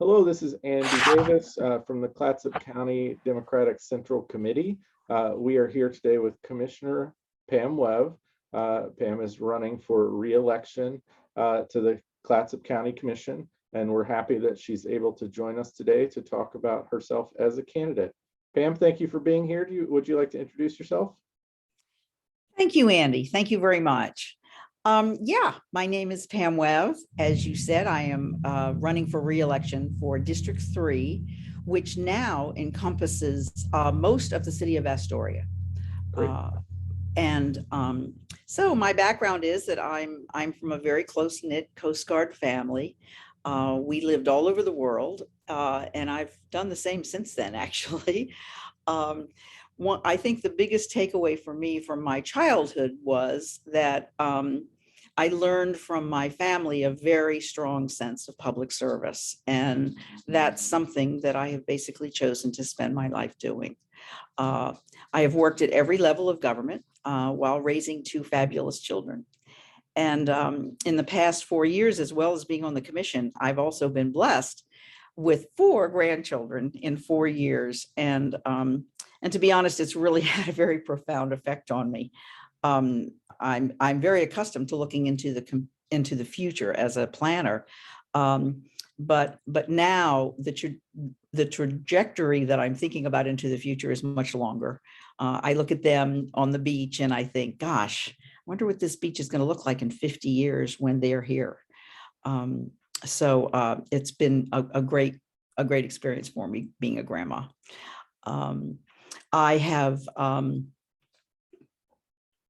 Hello, this is Andy Davis from the Clatsop County Democratic Central Committee. We are here today with Commissioner Pam Wev. Pam is running for re-election to the Clatsop County Commission, and we're happy that she's able to join us today to talk about herself as a candidate. Pam, thank you for being here. Would you like to introduce yourself? Thank you, Andy. Thank you very much. Yeah, my name is Pam Wev. As you said, I am running for re-election for District 3, which now encompasses most of the city of Astoria. So my background is that I'm from a very close-knit Coast Guard family. We lived all over the world, and I've done the same since then, actually. I think the biggest takeaway for me from my childhood was that I learned from my family a very strong sense of public service. And that's something that I have basically chosen to spend my life doing. I have worked at every level of government while raising two fabulous children. And in the past 4 years, as well as being on the commission, I've also been blessed with 4 grandchildren in 4 years. And to be honest, it's really had a very profound effect on me. I'm very accustomed to looking into the future as a planner, but now the trajectory that I'm thinking about into the future is much longer. I look at them on the beach and I think, gosh, I wonder what this beach is going to look like in 50 years when they're here. So it's been a great experience for me being a grandma. I have,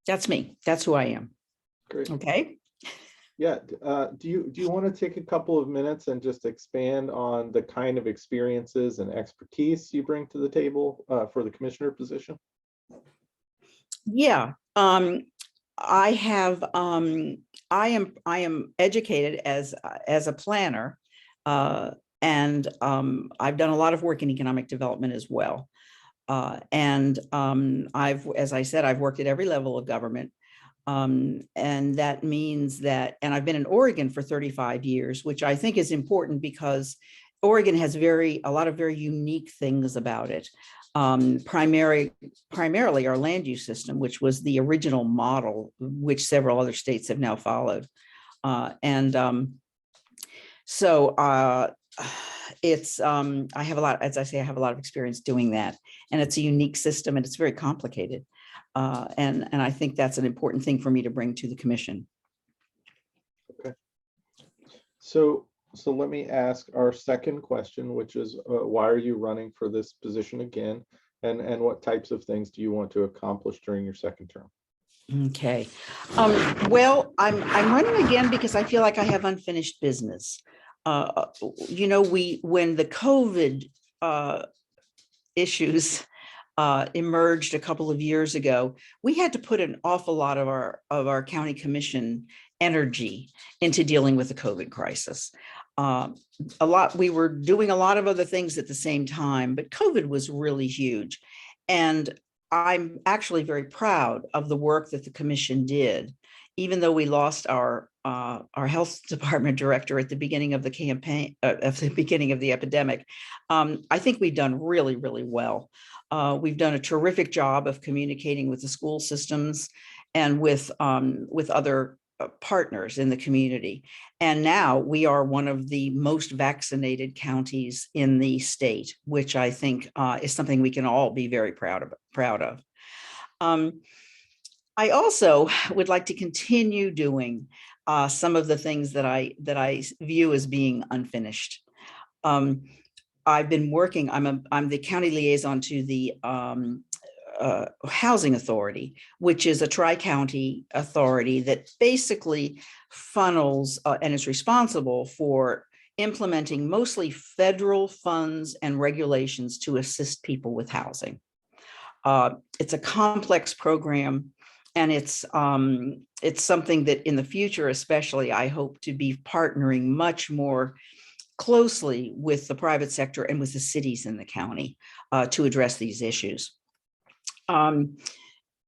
that's me. That's who I am. Great. Okay. Yeah. Do you want to take a couple of minutes and just expand on the kind of experiences and expertise you bring to the table for the commissioner position? Yeah. I am educated as a planner, and I've done a lot of work in economic development as well. As I said, I've worked at every level of government. And that means that, and I've been in Oregon for 35 years, which I think is important because Oregon has a lot of very unique things about it. Primarily our land use system, which was the original model, which several other states have now followed. It's I have a lot, as I say, I have a lot of experience doing that, and it's a unique system and it's very complicated. And I think that's an important thing for me to bring to the commission. Okay. So let me ask our second question, which is why are you running for this position again? And what types of things do you want to accomplish during your second term? Okay. Well, I'm running again because I feel like I have unfinished business. When the COVID issues emerged a couple of years ago, we had to put an awful lot of our county commission energy into dealing with the COVID crisis. We were doing a lot of other things at the same time, but COVID was really huge. And I'm actually very proud of the work that the commission did, even though we lost our health department director at the beginning of the campaign, at the beginning of the epidemic. I think we've done really, really well. We've done a terrific job of communicating with the school systems and with other partners in the community. And now we are one of the most vaccinated counties in the state, which I think is something we can all be very proud of. I also would like to continue doing some of the things that I view as being unfinished. I've been working. I'm the county liaison to the Housing Authority, which is a tri-county authority that basically funnels and is responsible for implementing mostly federal funds and regulations to assist people with housing. It's a complex program, and it's something that in the future, especially, I hope to be partnering much more closely with the private sector and with the cities in the county to address these issues.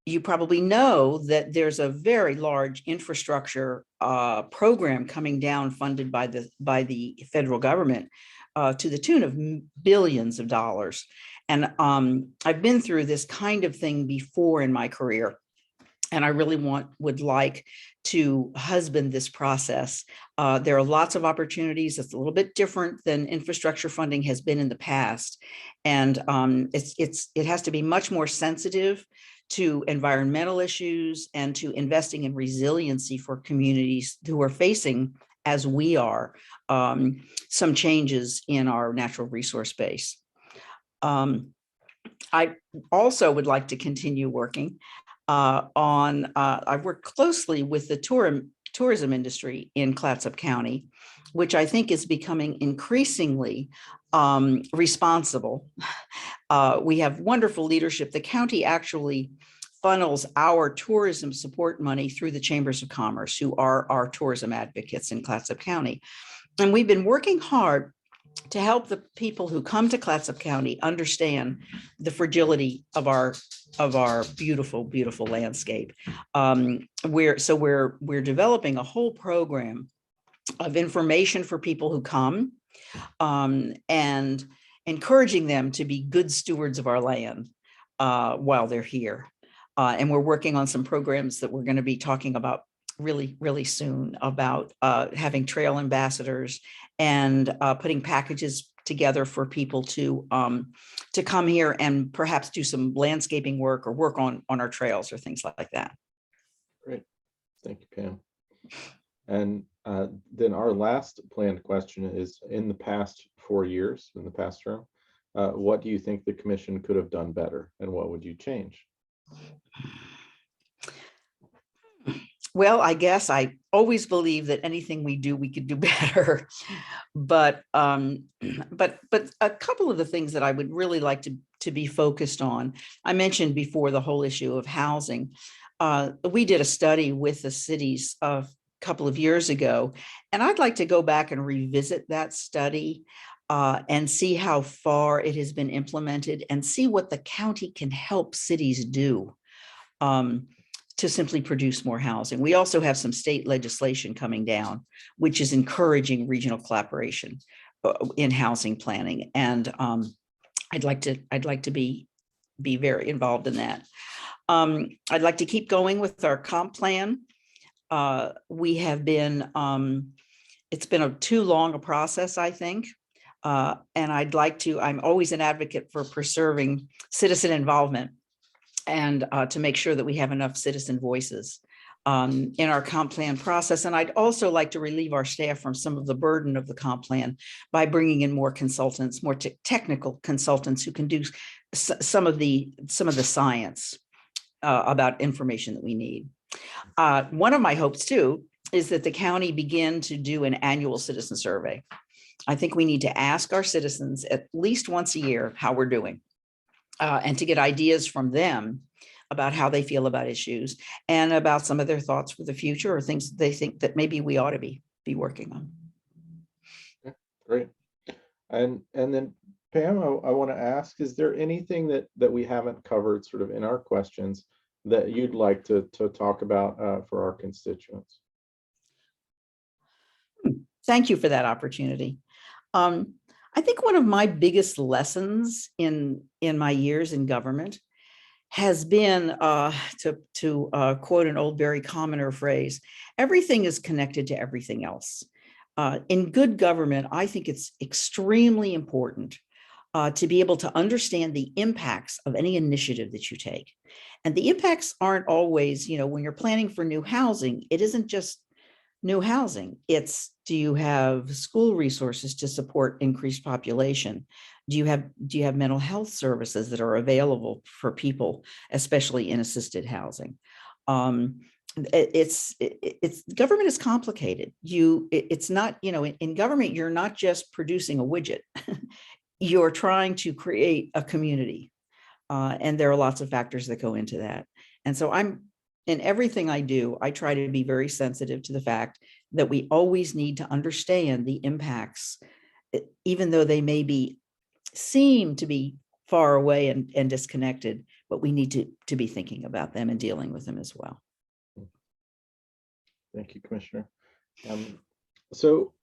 You probably know that there's a very large infrastructure program coming down funded by the federal government, to the tune of billions of dollars. And I've been through this kind of thing before in my career. And I really would like to husband this process. There are lots of opportunities. It's a little bit different than infrastructure funding has been in the past. And it has to be much more sensitive to environmental issues and to investing in resiliency for communities who are facing, as we are, some changes in our natural resource base. I also would like to continue working I've worked closely with the tourism industry in Clatsop County, which I think is becoming increasingly responsible. We have wonderful leadership. The county actually funnels our tourism support money through the chambers of commerce, who are our tourism advocates in Clatsop County. And we've been working hard to help the people who come to Clatsop County understand the fragility of our beautiful, beautiful landscape. We're developing a whole program of information for people who come, and encouraging them to be good stewards of our land while they're here. And we're working on some programs that we're going to be talking about really, really soon, about having trail ambassadors and putting packages together for people to come here and perhaps do some landscaping work or work on our trails or things like that. Great. Thank you, Pam. And then our last planned question is, in the past 4 years, in the past term, what do you think the commission could have done better, and what would you change? Well, I guess I always believe that anything we do, we could do better. But a couple of the things that I would really like to be focused on, I mentioned before the whole issue of housing. We did a study with the cities a couple of years ago, and I'd like to go back and revisit that study and see how far it has been implemented and see what the county can help cities do to simply produce more housing. We also have some state legislation coming down, which is encouraging regional collaboration in housing planning. And I'd like to be very involved in that. I'd like to keep going with our comp plan. We have been, it's been too long a process, I think. And I'm always an advocate for preserving citizen involvement, and to make sure that we have enough citizen voices in our comp plan process. And I'd also like to relieve our staff from some of the burden of the comp plan by bringing in more consultants, more technical consultants who can do some of the science about information that we need. One of my hopes too is that the county begin to do an annual citizen survey. I think we need to ask our citizens at least once a year how we're doing. And to get ideas from them about how they feel about issues and about some of their thoughts for the future, or things they think that maybe we ought to be working on. Okay, great. And then Pam, I want to ask, is there anything that we haven't covered sort of in our questions that you'd like to talk about for our constituents? Thank you for that opportunity. I think one of my biggest lessons in my years in government has been, to quote an old Barry Commoner phrase, everything is connected to everything else. In good government, I think it's extremely important to be able to understand the impacts of any initiative that you take. And the impacts aren't always, when you're planning for new housing, it isn't just new housing. It's, do you have school resources to support increased population? Do you have mental health services that are available for people, especially in assisted housing? It's government is complicated. It's not, in government, you're not just producing a widget. You're trying to create a community. And there are lots of factors that go into that. And so in everything I do, I try to be very sensitive to the fact that we always need to understand the impacts, even though they may seem to be far away and disconnected, but we need to be thinking about them and dealing with them as well. Thank you, Commissioner. So,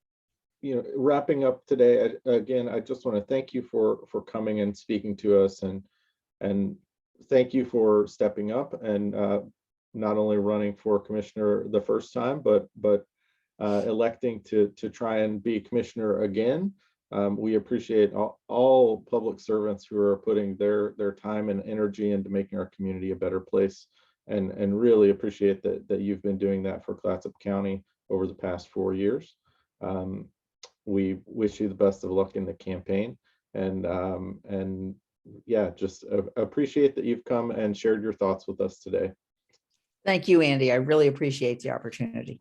wrapping up today, again, I just want to thank you for coming and speaking to us, and thank you for stepping up and not only running for commissioner the first time, but electing to try and be commissioner again. We appreciate all public servants who are putting their time and energy into making our community a better place, and really appreciate that you've been doing that for Clatsop County over the past 4 years. We wish you the best of luck in the campaign, and yeah, just appreciate that you've come and shared your thoughts with us today. Thank you, Andy. I really appreciate the opportunity.